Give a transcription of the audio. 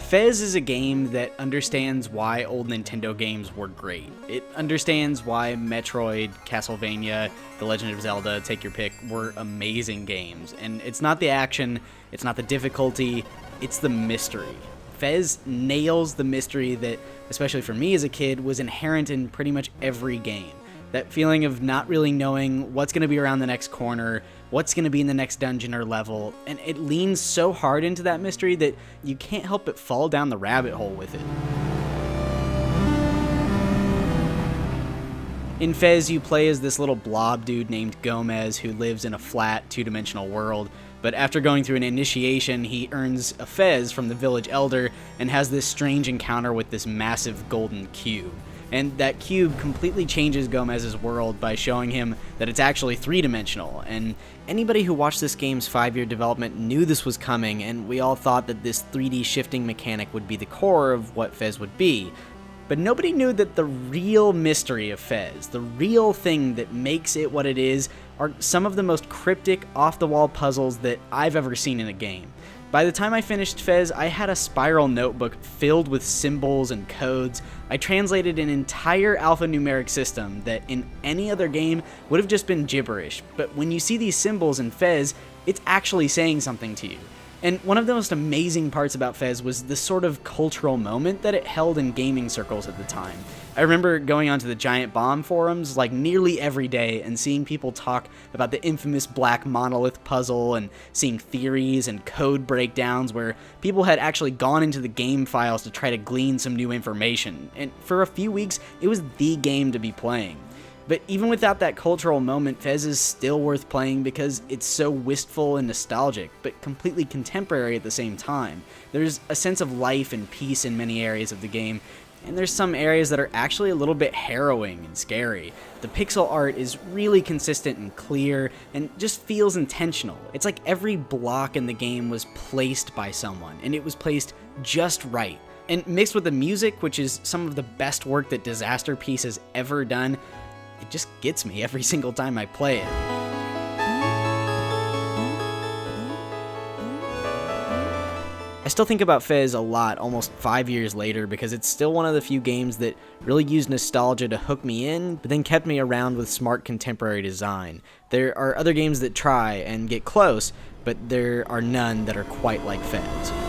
FEZ is a game that understands why old Nintendo games were great. It understands why Metroid, Castlevania, The Legend of Zelda, take your pick, were amazing games. And it's not the action, it's not the difficulty, it's the mystery. FEZ nails the mystery that, especially for me as a kid, was inherent in pretty much every game. That feeling of not really knowing what's going to be around the next corner, what's going to be in the next dungeon or level, and it leans so hard into that mystery that you can't help but fall down the rabbit hole with it. In FEZ, you play as this little blob dude named Gomez who lives in a flat, two-dimensional world, but after going through an initiation, he earns a FEZ from the village elder and has this strange encounter with this massive golden cube. And that cube completely changes Gomez's world by showing him that it's actually three-dimensional, and anybody who watched this game's 5-year development knew this was coming, and we all thought that this 3D shifting mechanic would be the core of what FEZ would be. But nobody knew that the real mystery of FEZ, the real thing that makes it what it is, are some of the most cryptic, off-the-wall puzzles that I've ever seen in a game. By the time I finished FEZ, I had a spiral notebook filled with symbols and codes. I translated an entire alphanumeric system that in any other game would have just been gibberish, but when you see these symbols in FEZ, it's actually saying something to you. And one of the most amazing parts about FEZ was the sort of cultural moment that it held in gaming circles at the time. I remember going onto the Giant Bomb forums like nearly every day and seeing people talk about the infamous Black Monolith puzzle and seeing theories and code breakdowns where people had actually gone into the game files to try to glean some new information. And for a few weeks, it was the game to be playing. But even without that cultural moment, FEZ is still worth playing because it's so wistful and nostalgic, but completely contemporary at the same time. There's a sense of life and peace in many areas of the game, and there's some areas that are actually a little bit harrowing and scary. The pixel art is really consistent and clear, and just feels intentional. It's like every block in the game was placed by someone, and it was placed just right. And mixed with the music, which is some of the best work that Disaster Peace has ever done, it just gets me every single time I play it. I still think about FEZ a lot almost 5 years later because it's still one of the few games that really used nostalgia to hook me in, but then kept me around with smart contemporary design. There are other games that try and get close, but there are none that are quite like FEZ.